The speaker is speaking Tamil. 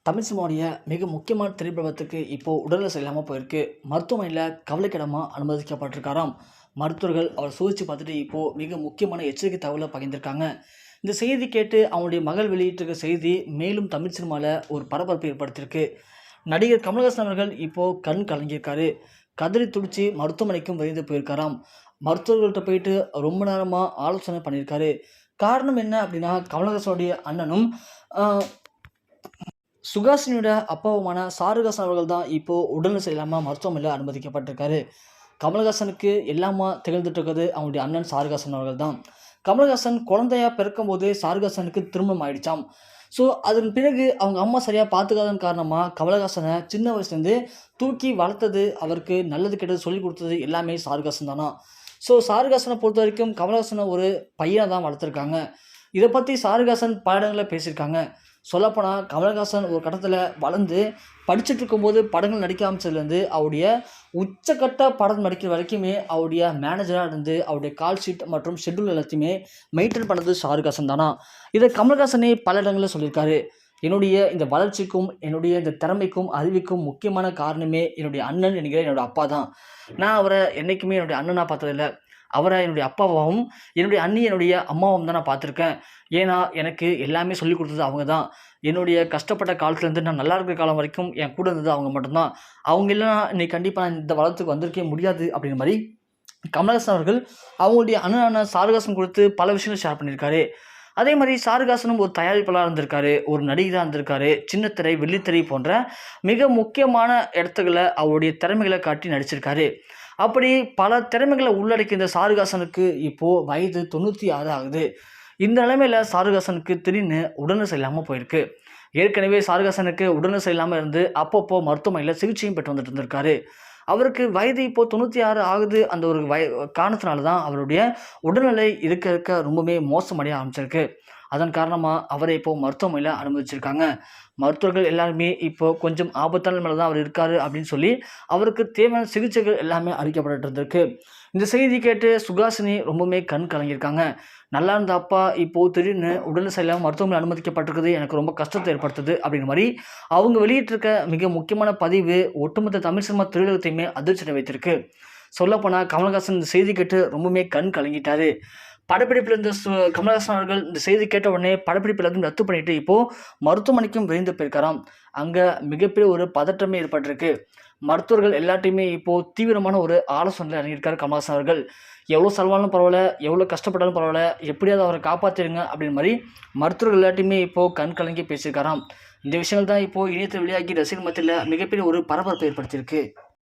தமிழ் சினிமாவுடைய மிக முக்கியமான திரைப்படத்துக்கு இப்போது உடல்நிலை சரியில்லாமல் போயிருக்கு. மருத்துவமனையில் கவலைக்கிடமாக அனுமதிக்கப்பட்டிருக்காராம். மருத்துவர்கள் அவர் சோதித்து பார்த்துட்டு இப்போது மிக முக்கியமான எச்சரிக்கை தகவலை பகிர்ந்திருக்காங்க. இந்த செய்தி கேட்டு அவங்களுடைய மகள் வெளியிட்டிருக்க செய்தி மேலும் தமிழ் சினிமாவில் ஒரு பரபரப்பை ஏற்படுத்தியிருக்கு. நடிகர் கமலஹாசன் அவர்கள் இப்போது கண் கலங்கியிருக்காரு. கதறி துடிச்சு மருத்துவமனைக்கும் விரைந்து போயிருக்காராம். மருத்துவர்கள்ட்ட போயிட்டு ரொம்ப நேரமாக ஆலோசனை பண்ணியிருக்காரு. காரணம் என்ன அப்படின்னா, கமலஹாசனுடைய அண்ணனும் சுஹாசினியோட அப்பாவுமான ஷாருக்காசன் அவர்கள் தான் இப்போது உடல்நிலை சரியில்லாமல் மருத்துவமனையில் அனுமதிக்கப்பட்டிருக்காரு. கமலஹாசனுக்கு எல்லாமா திகழ்ந்துட்டு இருக்கிறது அவங்களுடைய அண்ணன் ஷாருக்காசன் அவர்கள் தான். கமலஹாசன் குழந்தையா பிறக்கும் போதே ஷாருக்காசனுக்கு திருமணம் ஆயிடுச்சாம். ஸோ அதன் பிறகு அவங்க அம்மா சரியாக பார்த்துக்காதன் காரணமாக கமலஹாசனை சின்ன வயசுலேருந்து தூக்கி வளர்த்தது, அவருக்கு நல்லது கெட்டது சொல்லிக் கொடுத்தது எல்லாமே ஷாருக்காசன் தானா. ஸோ ஷாருக்காசனை பொறுத்த வரைக்கும் கமலஹாசனை ஒரு பையனை தான் வளர்த்துருக்காங்க. இதை பற்றி ஷாருக்காசன் பல இடங்களில் பேசியிருக்காங்க. சொல்லப்போனால் கமலஹாசன் ஒரு கட்டத்தில் வளர்ந்து படிச்சுட்டு இருக்கும்போது படங்கள் நடிக்க ஆரம்பிச்சதுலேருந்து அவருடைய உச்சக்கட்ட படம் நடிக்கிற வரைக்குமே அவருடைய மேனேஜராக இருந்து அவருடைய கால் ஷீட் மற்றும் ஷெட்யூல் எல்லாத்தையுமே மெயின்டைன் பண்ணது ஷாருக்காசன் தானா. இதை கமலஹாசனே பல இடங்களில் சொல்லியிருக்காரு. என்னுடைய இந்த வளர்ச்சிக்கும் என்னுடைய இந்த திறமைக்கும் அறிவுக்கும் முக்கியமான காரணமே என்னுடைய அண்ணன் என்கிற என்னோடய அப்பா தான். நான் அவரை என்றைக்குமே என்னுடைய அண்ணனாக பார்த்ததில்லை. அவரை என்னுடைய அப்பாவாகவும் என்னுடைய அண்ணி என்னுடைய அம்மாவும் தான் நான் பார்த்துருக்கேன். ஏன்னா எனக்கு எல்லாமே சொல்லிக் கொடுத்தது அவங்க தான். என்னுடைய கஷ்டப்பட்ட காலத்துலேருந்து நான் நல்லா இருக்கிற காலம் வரைக்கும் என் கூட இருந்தது அவங்க மட்டும்தான். அவங்க இல்லைனா இன்னைக்கு கண்டிப்பாக நான் இந்த வளத்துக்கு வந்திருக்கே முடியாது அப்படிங்கிற மாதிரி கமலஹாசன் அவர்கள் அவங்களுடைய அண்ணனான ஷாருக்காசன் கொடுத்து பல விஷயங்கள் ஷேர் பண்ணியிருக்காரு. அதே மாதிரி ஷாருக்காசனும் ஒரு தயாரிப்பாளராக இருந்திருக்காரு, ஒரு நடிகராக இருந்திருக்காரு. சின்னத்திரை வெள்ளித்திரை போன்ற மிக முக்கியமான இடத்துக்களை அவருடைய திறமைகளை காட்டி நடிச்சிருக்காரு. அப்படி பல திறமைகளை உள்ளடக்கிய இந்த ஷாருக்காசனுக்கு இப்போது வயது 96 ஆகுது. இந்த நிலைமையில் ஷாருக்காசனுக்கு திடீர்னு உடல்நிலை சரியில்லாமல் போயிருக்கு. ஏற்கனவே ஷாருக்காசனுக்கு உடல்நிலை சரியில்லாமல் இருந்து அப்பப்போ மருத்துவமனையில் சிகிச்சையும் பெற்று வந்துட்டு இருந்திருக்காரு. அவருக்கு வயது இப்போது 96 ஆகுது. அந்த ஒரு காரணத்தினால தான் அவருடைய உடல்நிலை இருக்க ரொம்பவே மோசமடைய ஆரம்பிச்சிருக்கு. அதன் காரணமாக அவரை இப்போது மருத்துவமனையில் அனுமதிச்சிருக்காங்க. மருத்துவர்கள் எல்லாருமே இப்போது கொஞ்சம் ஆபத்தான நிலைமையில் தான் அவர் இருக்கார் அப்படின்னு சொல்லி அவருக்கு தேவையான சிகிச்சைகள் எல்லாமே அளிக்கப்பட்டு இருந்திருக்கு. இந்த செய்தி கேட்டு சுஹாசினி ரொம்பவுமே கண் கலங்கியிருக்காங்க. நல்லா இருந்த அப்பா இப்போது திடீர்னு உடல்நிலை சரியில்லாமல் மருத்துவமனை அனுமதிக்கப்பட்டிருக்குது, எனக்கு ரொம்ப கஷ்டத்தை ஏற்படுத்துது அப்படிங்கிற மாதிரி அவங்க வெளியிட்டிருக்க மிக முக்கியமான பதிவு ஒட்டுமொத்த தமிழ் சினிமா திரையுலகத்தையுமே அதிர்ச்சி வைத்திருக்கு. சொல்லப்போனால் கமலஹாசன் இந்த செய்தி கேட்டு ரொம்பவுமே கண் கலங்கிட்டாரு. படப்பிடிப்பில் இருந்த கமலஹாசன் அவர்கள் இந்த செய்தி கேட்ட உடனே படப்பிடிப்பில் இருந்து ரத்து பண்ணிட்டு இப்போது மருத்துவமனைக்கும் விரைந்து போயிருக்காராம். அங்கே மிகப்பெரிய ஒரு பதற்றமே ஏற்பட்டிருக்கு. மருத்துவர்கள் எல்லாத்தையுமே இப்போது தீவிரமான ஒரு ஆலோசனையில் இறங்கியிருக்காரு கமலஹாசன் அவர்கள். எவ்வளோ செலவானாலும் பரவாயில்ல, எவ்வளோ கஷ்டப்பட்டாலும் பரவாயில்ல, எப்படியாவது அவரை காப்பாற்றிடுங்க அப்படின்னு மாதிரி மருத்துவர்கள் எல்லாத்தையுமே இப்போது கண் கலங்கி பேசியிருக்காராம். இந்த விஷயங்கள் தான் இப்போது இணையத்தில் வெளியாகி ரசிகர் மத்தியில் மிகப்பெரிய ஒரு பரபரப்பை ஏற்படுத்தியிருக்கு.